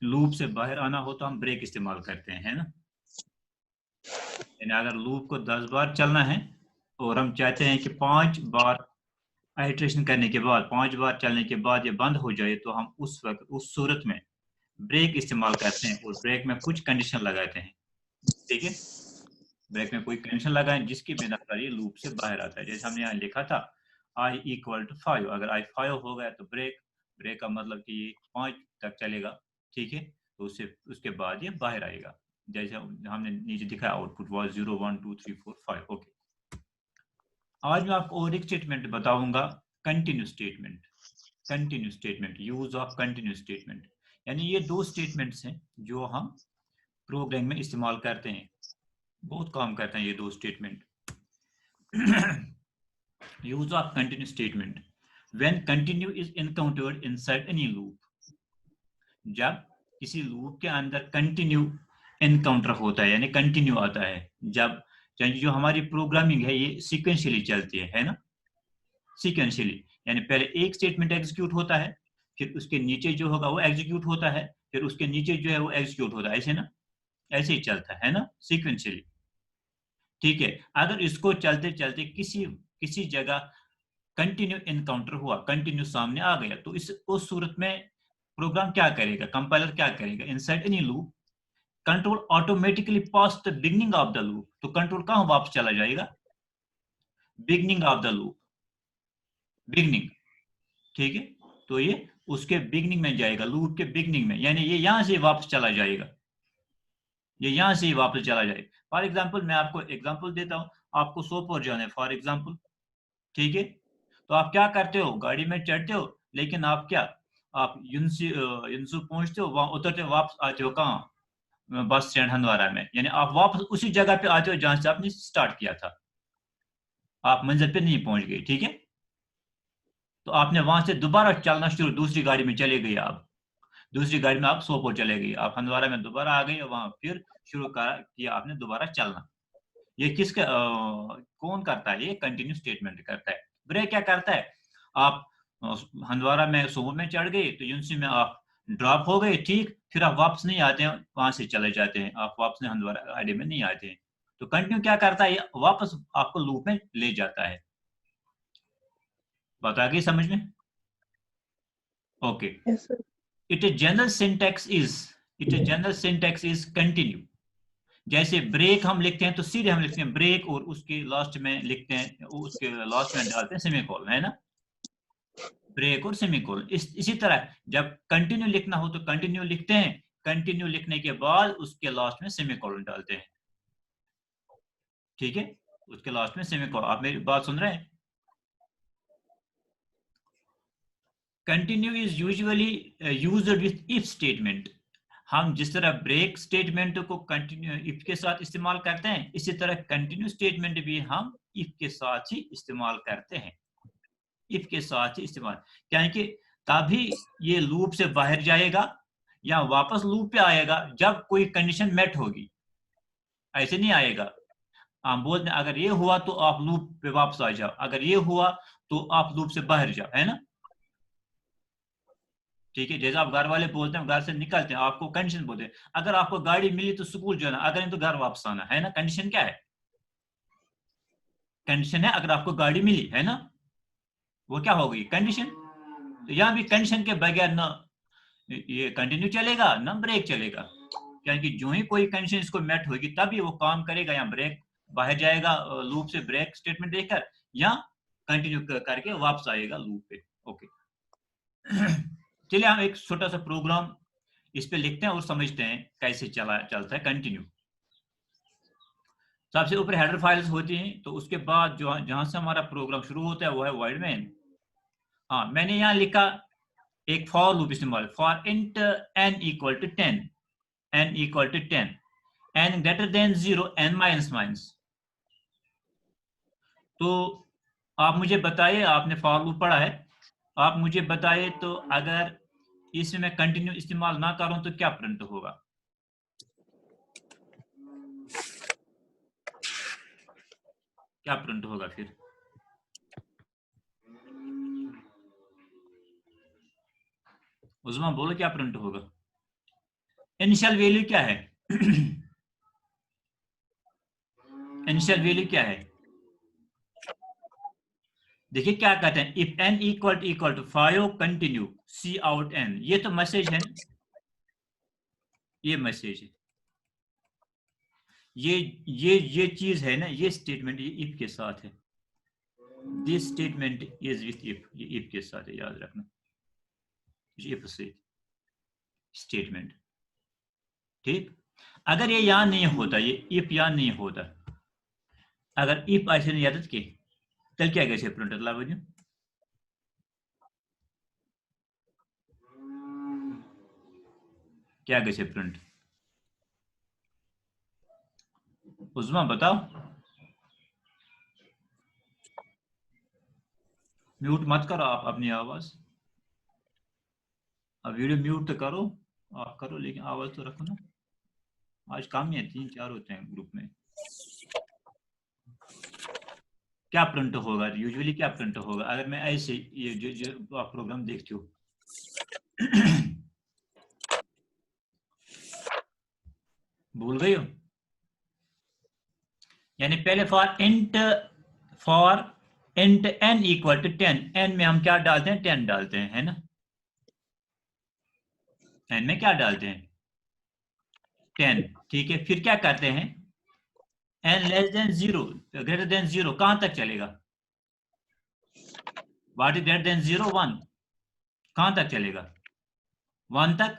Loop से बाहर आना हो तो हम ब्रेक इस्तेमाल करते हैं, है ना। यानी अगर लूप को 10 बार चलना है और हम चाहते हैं कि 5 बार आइट्रेशन करने के बाद, 5 बार चलने के बाद ये बंद हो जाए, तो हम उस वक्त उस सूरत में ब्रेक इस्तेमाल करते हैं और ब्रेक में कुछ कंडीशन लगाते हैं। ठीक है, ब्रेक में कोई कंडीशन लगाएं जिसकी बिना पर ये लूप से बाहर आता है। जैसे हमने यहाँ लिखा था i इक्वल टू 5, अगर i 5 हो गया तो ब्रेक, ब्रेक का मतलब कि ये 5 तक चलेगा। ठीक है, तो उससे उसके बाद ये बाहर आएगा। जैसे हमने नीचे दिखाया आउटपुट वाज 0 1 2 3 4 5। ओके, आज मैं आपको और एक स्टेटमेंट बताऊंगा, continue statement. Continue statement, use of continue statement, यानी ये दो स्टेटमेंट्स हैं जो हम प्रोग्राम में इस्तेमाल करते हैं, बहुत काम करते हैं ये दो statement. Use of continue statement, when continue is encountered inside any loop, जब किसी लूप के अंदर कंटिन्यू एनकाउंटर होता है, यानी कंटिन्यू आता है, जब जो हमारी प्रोग्रामिंग है ये सीक्वेंशियली चलती है ना, सीक्वेंशियली, यानी पहले एक स्टेटमेंट एग्जीक्यूट होता है, फिर उसके नीचे जो होगा वो एग्जीक्यूट होता है, फिर उसके नीचे जो है वो एग्जीक्यूट होता है, ऐसे ना, ऐसे ही चलता है ना, सीक्वेंशियली। ठीक है, अगर इसको चलते चलते किसी किसी जगह कंटिन्यू एनकाउंटर हुआ, कंटिन्यू सामने आ गया, तो इस उस सूरत में प्रोग्राम क्या करेगा, कंपाइलर क्या करेगा, inside any loop control automatically pass the beginning of the loop, तो कंट्रोल कहां वापस चला जाएगा, beginning of the loop, beginning. ठीक है, तो ये उसके बिगनिंग में जाएगा, लूप के बिगनिंग में, यानी ये यहां से वापस चला जाएगा, ये यहां से वापस चला जाएगा। फॉर एग्जाम्पल मैं आपको एग्जाम्पल देता हूं, आपको सोपोर जाना है फॉर एग्जाम्पल। ठीक है, तो आप क्या करते हो, गाड़ी में चढ़ते हो, लेकिन आप क्या, आप युनसु पहुंचते हो, वहां उतरते हो, वापस आते हो कहाँ, बस स्टैंड हंदवारा में, यानी आप वापस उसी जगह पे आते हो जहां से आपने स्टार्ट किया था, आप मंजिल पे नहीं पहुंच गए। ठीक है, तो आपने वहां से दोबारा चलना शुरू, दूसरी गाड़ी में चले गए आप, दूसरी गाड़ी में आप सोपोर चले गए, आप हंदवारा में दोबारा आ गए और वहां फिर शुरू किया आपने दोबारा चलना। ये किसका कौन करता है, ये कंटिन्यू स्टेटमेंट करता है। ब्रेक क्या करता है, आप हंदवारा में सोमो में चढ़ गए तो यूनिवर्सिटी में आप ड्रॉप हो गए, ठीक, फिर आप वापस नहीं आते हैं, वहां से चले जाते हैं, आप वापस नहीं हंदवारा गाड़ी में नहीं आते हैं। तो कंटिन्यू क्या करता है, ये वापस आपको लूप में ले जाता है। बात आ गई समझ में। Okay, Yes, sir. It general syntax is, it general syntax is continue. जैसे ब्रेक हम लिखते हैं तो सीधे हम लिखते हैं ब्रेक और उसके लास्ट में लिखते हैं, उसके लास्ट में डालते हैं सेमीकोलन, है ना, ब्रेक और सेमीकोलन। इसी तरह जब कंटिन्यू लिखना हो तो कंटिन्यू लिखते हैं, कंटिन्यू लिखने के बाद उसके लास्ट में सेमीकोलन डालते हैं। ठीक है, उसके लास्ट में सेमीकोलन, आप मेरी बात सुन रहे हैं। Continue is usually used with if statement, हम जिस तरह ब्रेक स्टेटमेंट को कंटिन्यू इफ के साथ इस्तेमाल करते हैं, इसी तरह कंटिन्यू स्टेटमेंट भी हम इफ के साथ ही इस्तेमाल करते हैं, इफ के साथ ही इस्तेमाल, क्योंकि तभी ये लूप से बाहर जाएगा या वापस लूप पे आएगा जब कोई कंडीशन मेट होगी, ऐसे नहीं आएगा। हम बोलते हैं अगर ये हुआ तो आप लूप पे वापस आ जाओ, अगर ये हुआ तो आप लूप से बाहर जाओ, है ना। ठीक है, जैसे आप घर वाले बोलते हैं घर से निकलते हैं, आपको कंडीशन बोलते हैं, अगर आपको गाड़ी मिली तो स्कूल जाना, अगर नहीं तो घर वापस आना, है ना। कंडीशन क्या है, कंडीशन है अगर आपको गाड़ी मिली, है ना, वो क्या हो गई कंडीशन। तो यहाँ भी कंडीशन के बगैर ना ये कंटिन्यू चलेगा ना ब्रेक चलेगा, क्योंकि जो ही कोई कंडीशन इसको मेट होगी तभी वो काम करेगा, या ब्रेक बाहर जाएगा लूप से ब्रेक स्टेटमेंट देकर, या कंटिन्यू करके वापस आएगा लूप पे। ओके, चलिए हम एक छोटा सा प्रोग्राम इस पे लिखते हैं और समझते हैं कैसे चलता है कंटिन्यू। सबसे ऊपर हेडर फाइल्स होती हैं, तो उसके बाद जो जहां से हमारा प्रोग्राम शुरू होता है वो है void main। हाँ, मैंने यहाँ लिखा एक फॉर लूप इस्तेमाल, for int n equal to 10, n equal to 10, n greater than 0, n minus minus. तो आप मुझे बताइए, आपने फॉर लूप पढ़ा है, आप मुझे बताइए तो अगर इसमें मैं कंटिन्यू इस्तेमाल ना करूं तो क्या प्रिंट होगा, क्या प्रिंट होगा फिर, उस्मान बोलो क्या प्रिंट होगा। इनिशियल वैल्यू क्या है? इनिशियल वैल्यू क्या है? देखिए क्या कहते हैं, if n equal to 5 continue C out n, ये तो मैसेज है ना, ये मैसेज है, ये चीज है ना, ये स्टेटमेंट ये इफ के साथ है, this statement is with if, ये इफ के साथ है, याद रखना, इफ से स्टेटमेंट, ठीक। अगर ये यहां नहीं होता, ये इफ यहां नहीं होता, अगर इफ ऐसे नहीं आता कि तल क्या कैसे प्रिंट लावो, क्या कैसे प्रिंट, उस्मा बताओ, म्यूट मत करो आप अपनी आवाज, अब वीडियो म्यूट तो करो, आप करो लेकिन आवाज तो रखो ना, आज काम ही है, 3-4 होते हैं ग्रुप में। क्या प्रिंट होगा यूजुअली, क्या प्रिंट होगा अगर मैं ऐसे ये जो आप प्रोग्राम देखते हो भूल गई हो, यानी पहले for int n equal to 10, n में हम क्या डालते हैं, 10 डालते हैं, है ना, n में क्या डालते हैं, 10, ठीक है। फिर क्या करते हैं, n less than 0 greater than 0 कहां तक चलेगा, व्हाट इज ग्रेटर देन 0, 1, कहां तक चलेगा, 1 तक,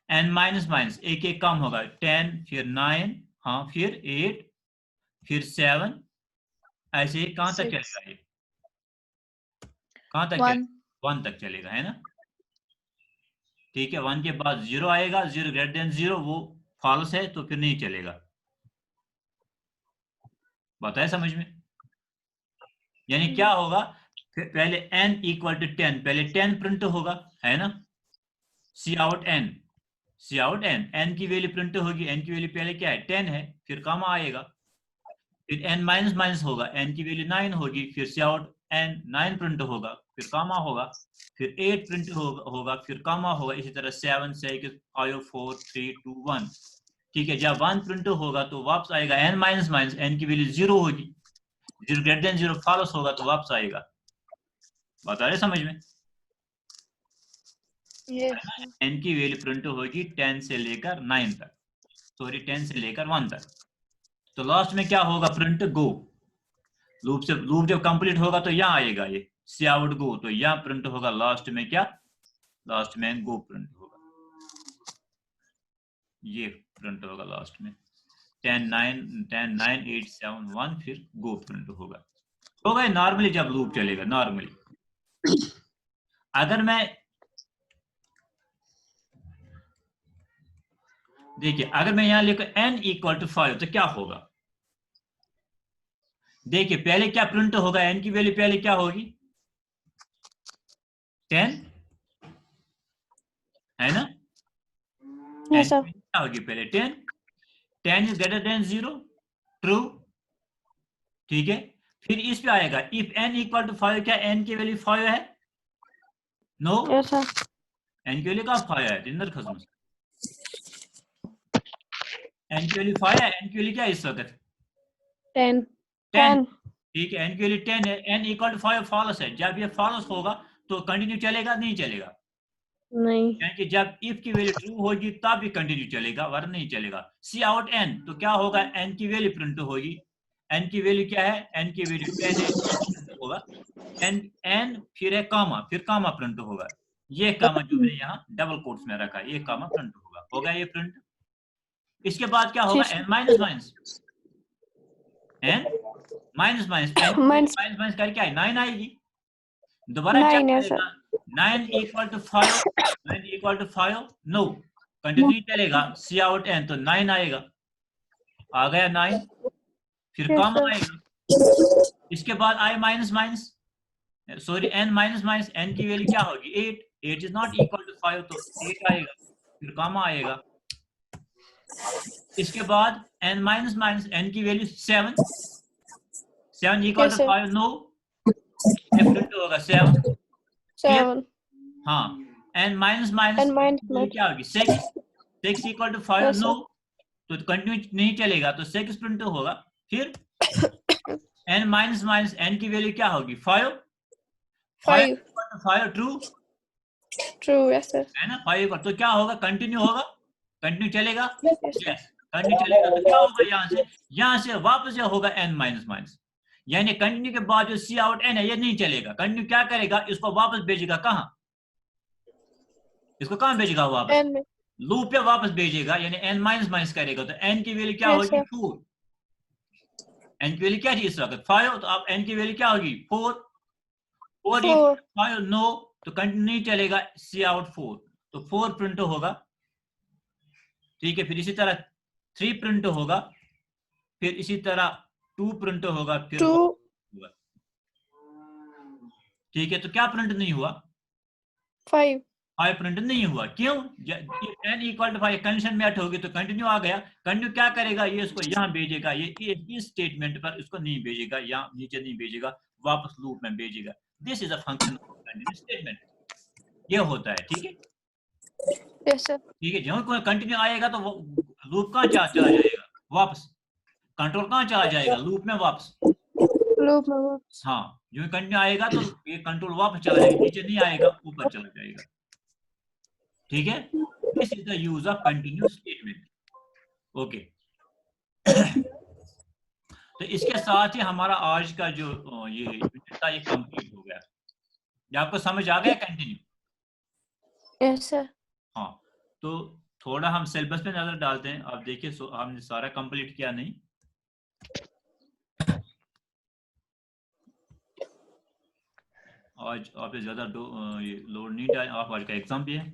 n माइनस माइनस एक एक कम होगा, 10 फिर 9, हाँ फिर 8 फिर 7, ऐसे ही कहां तक चलेगा, ये कहां तक चलेगा, 1 तक चलेगा, है ना, ठीक है। 1 के बाद 0 आएगा, 0 ग्रेटर देन 0 वो फॉल्स है तो फिर नहीं चलेगा, बताए समझ में, यानी क्या होगा, पहले n इक्वल टू 10, पहले 10 प्रिंट होगा, है ना, सी आउट n, सी आउट n की वैल्यू प्रिंट होगी, n की वैल्यू पहले क्या है, 10 है, फिर कामा आएगा, फिर n माइनस माइनस होगा, n की वैल्यू 9 होगी, फिर सी आउट n 9 प्रिंट होगा, फिर कामा होगा, फिर 8 प्रिंट होगा, फिर कामा होगा, इसी तरह 7 6 5 4 3 2 1, ठीक है। जब 1 प्रिंट होगा तो वापस आएगा n माइनस माइनस, n की वैल्यू 0 होगी, 0 ग्रेटर देन 0 फॉल्स होगा तो वापस आएगा, बता रहे समझ में, n की वैल्यू प्रिंट होगी 10 से लेकर 9 तक, सॉरी 10 से लेकर 1 तक, तो लास्ट में क्या होगा, प्रिंट गो, लूप जब कंप्लीट होगा तो यहाँ आएगा ये सी आउट गो, तो यहाँ प्रिंट होगा लास्ट में क्या, लास्ट में गो प्रिंट होगा, ये प्रिंट होगा लास्ट में 10 9 8 7 1, फिर गो प्रिंट होगा नॉर्मली जब लूप चलेगा नॉर्मली। अगर मैं देखिए, अगर मैं यहां लिखूं n इक्वल टू 5 तो क्या होगा, देखिए पहले क्या प्रिंट होगा, n की वैल्यू पहले क्या होगी, 10, है ना, yes, sir. क्या होगी पहले 10, 10 इज ग्रेटर देन 0, ट्रू, ठीक है। फिर इस पे आएगा इफ n इक्वल टू 5, क्या n की वैल्यू 5 है, नो, Yes, sir. n की वैल्यू कहां 5 है, जिंदर खसम, n की वैल्यू 5 है, n की वैल्यू क्या है इस वक्त, 10. ठीक है, n की वैल्यू 10 है, n इक्वल टू 5 फॉल्स है, जब ये फॉल्स होगा तो कंटिन्यू चलेगा, नहीं चलेगा, नहीं, यानी जब इफ की वैल्यू ट्रू होगी तब भी कंटिन्यू चलेगा, वरना नहीं चलेगा। सी आउट n, तो क्या होगा, n की वैल्यू प्रिंट होगी, n की वैल्यू क्या है, n की वैल्यू 10 है, होगा n फिर है कामा, फिर कामा प्रिंट होगा, ये कामा जो मैंने यहाँ डबल कोट्स में रखा है, ये कामा प्रिंट होगा ये प्रिंट। इसके बाद क्या होगा, n minus minus, n minus minus, n minus minus करके आए 9 आएगी, दोबारा क्या करेगा, 9 equal to 5, 9 equal to 5, no, continue चलेगा, सी आउट n, तो 9 आएगा, आ गया 9, फिर yes, कम sir. आएगा, इसके बाद I minus minus, sorry n minus minus, n की वैल्यू क्या होगी 8, 8 इज नॉट इक्वल टू 5, तो 8 आएगा, फिर कम आएगा, इसके बाद n माइनस माइनस, n की value 7, 7 equal to 5, no, print होगा 7, हाँ, n माइनस माइनस क्या होगी 6, 6 equal to 5 Yes, no, sir. तो कंटिन्यू नहीं चलेगा, तो 6 प्रिंट होगा। फिर n माइनस माइनस n की वैल्यू क्या होगी? 5। 5. 5 ट्रू True. Yes, sir. है ना, 5 तो क्या होगा? कंटिन्यू होगा, कंटिन्यू चलेगा। Yes, sir. यस, कंटिन्यू चलेगा तो क्या होगा? यहाँ से वापस जो होगा n माइनस माइनस, यानी कंटिन्यू के बाद जो सी आउट n है ये नहीं चलेगा। कंटिन्यू क्या करेगा? इसको वापस भेजेगा कहाँ? इसको कहाँ भेजेगा वापस? And लूप पे वापस भेजेगा, यानी n माइनस माइनस करेगा, तो n की वैल्यू क्या yes, होगी? sir. 4। n की वैल्यू क्या थी इस वक्त? 5, तो अब n की वैल्यू क्या होगी? 4। 4 4. 5 नो, तो कंटिन्यू नहीं चलेगा, सी आउट 4, तो 4 प्रिंट होगा। ठीक है, फिर इसी तरह 3 प्रिंट होगा, फिर इसी तरह 2 प्रिंट होगा, फिर 1 2. होगा। ठीक है, तो क्या प्रिंट नहीं हुआ? 5. 5 प्रिंट नहीं हुआ, क्यों? n equal to 5 condition match होगी तो कंटिन्यू आ गया। कंटिन्यू क्या करेगा? ये इसको यहाँ भेजेगा, ये इस स्टेटमेंट पर इसको नहीं भेजेगा, यहाँ नीचे नहीं भेजेगा, वापस लूप में भेजेगा। This is a function of continue statement, ये होता है। ठीक है, Yes, sir. ठीक है, जो कोई कंटिन्यू आएगा तो लूप कहाँ चला जाएगा? वापस। कंट्रोल कहाँ चला जाएगा? लूप में वापस। Loop में. हाँ, जो कंटिन्यू आएगा तो ये कंट्रोल वापस चला जाएगा, नीचे नहीं आएगा, ऊपर चला जाएगा। ठीक है, this is the use of continue statement. Okay, तो इसके साथ ही हमारा आज का जो ये था ये कंप्लीट हो गया। ये आपको समझ आ गया कंटिन्यू? Yes, sir. हाँ, तो थोड़ा हम सिलेबस पे नजर डालते हैं। आप देखिए, हमने सारा कंप्लीट किया नहीं। आज आप ज्यादा ये लोड नहीं डालें, आप आज का एग्जाम भी है।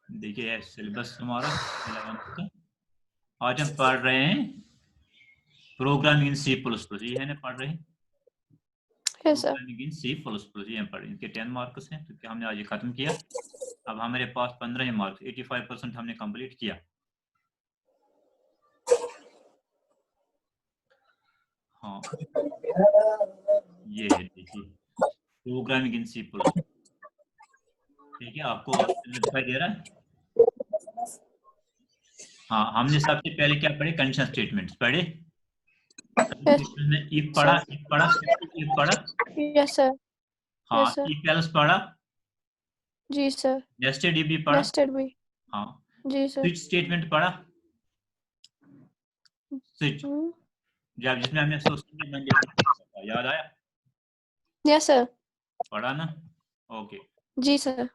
देखिए सिलेबस हमारा 11th का, आज हम पढ़ रहे हैं programming in C plus plus, ये है ना पढ़ रहे हैं Yes, sir. Programming in C plus plus, ये हम पढ़ रहे हैं। इनके 10 मार्क्स हैं, तो क्या हमने आज ये खत्म किया। अब हमारे पास 15 ही मार्क्स, 85% हमने कंप्लीट किया। हाँ, ये है देखिए प्रोग्रामिंग इन सी प्लस। ठीक है, आपको दिखाई दे रहा है? हाँ, हमने सबसे पहले क्या पढ़े? कंडीशन स्टेटमेंट्स पढ़े। Yes, इफ पढ़ा, इफ पढ़ा, इफ पढ़ा। yes, sir. हाँ, Yes, sir. इफ एल्स पढ़ा, जी sir. नेस्टेड इफ भी पढ़ा। Nested भी. हाँ, जी sir. स्विच स्टेटमेंट पढ़ा। स्विच, जब जिसमें हमने याद आया? Yes, sir. पढ़ा ना? ओके, जी sir.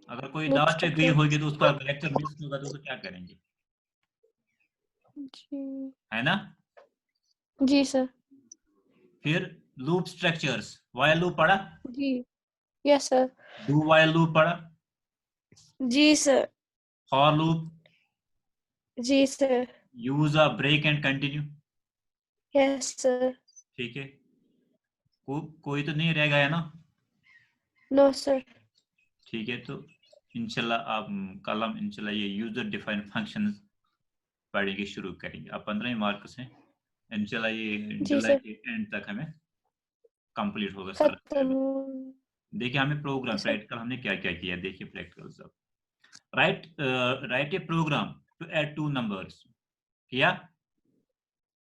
अगर कोई Loop लास्ट गई structure. होगी तो उसका लेक्चर मिस होगा तो क्या करेंगे? जी. है ना? जी sir. फिर लूप स्ट्रक्चर्स, व्हाइल लूप पढ़ा, जी. Yes, sir. Do while loop पढ़ा, जी sir. फॉर लूप, जी sir. Use a break and continue. Yes, sir. ठीक है, कोई तो नहीं रह गया ना? No, sir. ठीक है, तो इंशाल्लाह आप कल हम इंशाल्लाह ये यूजर डिफाइंड फंक्शंस पढ़ेंगे, शुरू करेंगे। अब 15 ही मार्क्स हैं, इंशाल्लाह ये जी जुलाई sir. के एंड तक हमें कंप्लीट होगा सारा खत्म. सिलेबस। देखिए हमें प्रोग्राम Yes, sir. प्रैक्टिकल हमने क्या क्या किया, देखिए प्रैक्टिकल सब। Write a program to add 2 numbers, किया?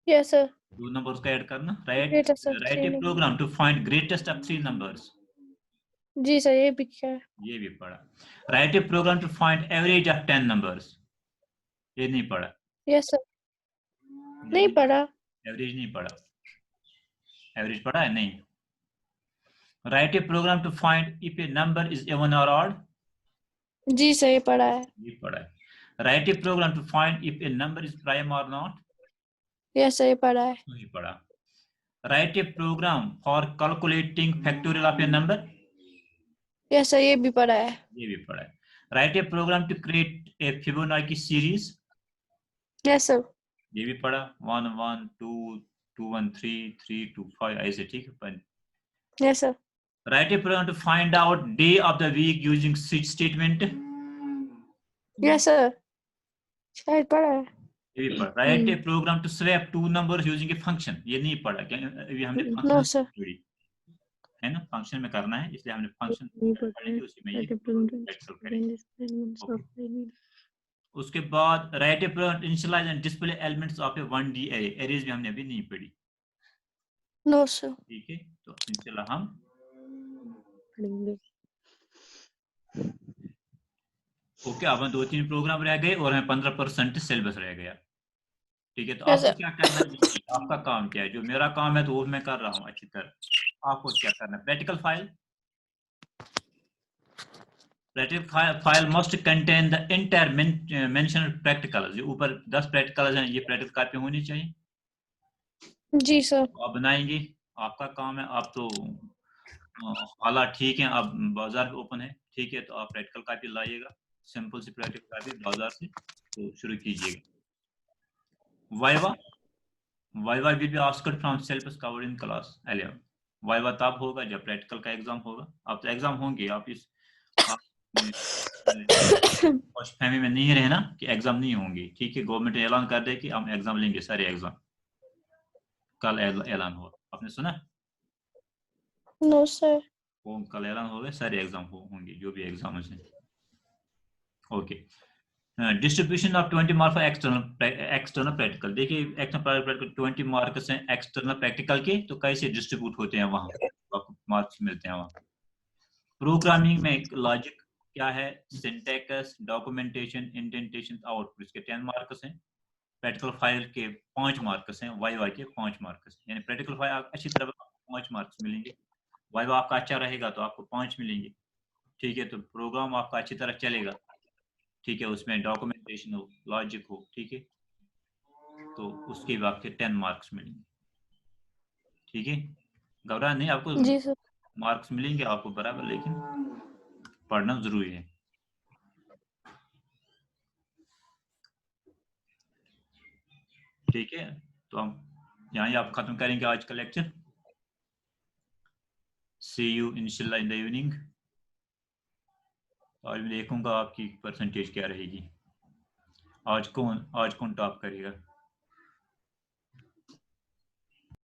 Yes, sir. 2 नंबर्स का ऐड करना। Write Greatest of write three a numbers. Program to find greatest of 3 numbers, जी sir, ये भी क्या है? ये भी पढ़ा। Write a program to find average of 10 numbers, ये नहीं पढ़ा। Yes, sir. नहीं पढ़ा. एवरेज नहीं पढ़ा, एवरेज पढ़ा है नहीं। Write a program to find if a number is even और ऑड, जी sir, ये पढ़ा है. ये पढ़ा है। Write a program to find if a number is prime और नॉट, Yes, sir, ये पढ़ा है. ये पढ़ा। Write a program for calculating factorial of a number, Yes, sir, ये भी पढ़ा है. ये भी पढ़ा है। Write a program to create a Fibonacci series, Yes, sir. ये भी पढ़ा। 1 1 2 2 1 3 3 2 5 ऐसे, ठीक है। Yes, sir. Write a program to find out day of the week using switch statement, Yes, sir. शायद पढ़ा है. ये भी पढ़ा। Write a program to swap 2 numbers using a function, ये नहीं पढ़ा, क्या? ये हमने No, फंक्शन sir. पढ़ी, है ना, फंक्शन में करना है, इसलिए हमने फंक्शन पढ़ेंगे, उसी में ये प्रैक्टिकल करेंगे। ओके। उसके बाद write a initialise and display elements of a 1D array, arrays भी हमने अभी नहीं पढ़ी, नो सर। ठीक है, तो इंशाल्लाह हम पढ़ेंगे। ओके। अब 2-3 प्रोग्राम रह गए और हमें 15% सिलेबस रह गया, ठीक है। तो Yes, आपको sir. क्या करना है, आपका काम क्या है, जो मेरा काम है तो वो मैं कर रहा हूँ अच्छी तरह। आपको क्या करना है, practical file must contain the entire mention practical, जो ऊपर 10 प्रैक्टिकल हैं, ये प्रैक्टिकल कॉपी होनी चाहिए। जी सर। तो आप बनाएंगे, आपका काम है। आप तो हालात ठीक है, अब बाजार ओपन है, ठीक है, तो आप प्रैक्टिकल कॉपी लाइएगा, सिंपल सी प्रैक्टिकल कॉपी बाजार से, तो शुरू कीजिएगा। Viva viva will be asked from syllabus covered in class 11। Viva तब होगा जब प्रैक्टिकल का एग्जाम होगा। अब तो एग्जाम होंगे, आप इस फहमी में नहीं रहना कि एग्जाम नहीं होंगे, ठीक है। गवर्नमेंट ने ऐलान कर दे कि हम एग्जाम लेंगे, सारे एग्जाम कल ऐलान हुआ, आपने सुना? No sir. वो कल ऐलान हो गए, सारे एग्जाम होंगे, जो भी एग्जाम हैं। Okay. Distribution of 20 marks for external practical. देखिए एक्सटर्नल प्रैक्टिकल 20 मार्क्स हैं एक्सटर्नल प्रैक्टिकल के, तो कैसे डिस्ट्रीब्यूट होते हैं, वहां आपको मार्क्स मिलते हैं वहां। प्रोग्रामिंग में लॉजिक क्या है, सिंटैक्स, डॉक्यूमेंटेशन, इंडेंटेशन, आउटपुट, इसके 10 मार्क्स हैं। प्रैक्टिकल फाइल के 5 मार्क्स हैं, वाइवा के 5 मार्क्स, यानी प्रैक्टिकल फाइल आप अच्छी तरह 5 मार्क्स मिलेंगे, वाइवा आपका अच्छा रहेगा तो आपको 5 मिलेंगे, ठीक है। तो प्रोग्राम आपका अच्छी तरह चलेगा, ठीक है, उसमें डॉक्यूमेंटेशन हो, लॉजिक हो, ठीक है, तो उसके भी आपके 10 मार्क्स मिलेंगे, ठीक है। घबरा नहीं, आपको जी सर। मार्क्स मिलेंगे आपको बराबर, लेकिन पढ़ना जरूरी है, ठीक है। तो हम यहाँ ही आप खत्म करेंगे आज का लेक्चर। सी यू इंशाल्लाह इन द इवनिंग। आज मैं देखूंगा आपकी परसेंटेज क्या रहेगी, आज कौन टॉप करेगा।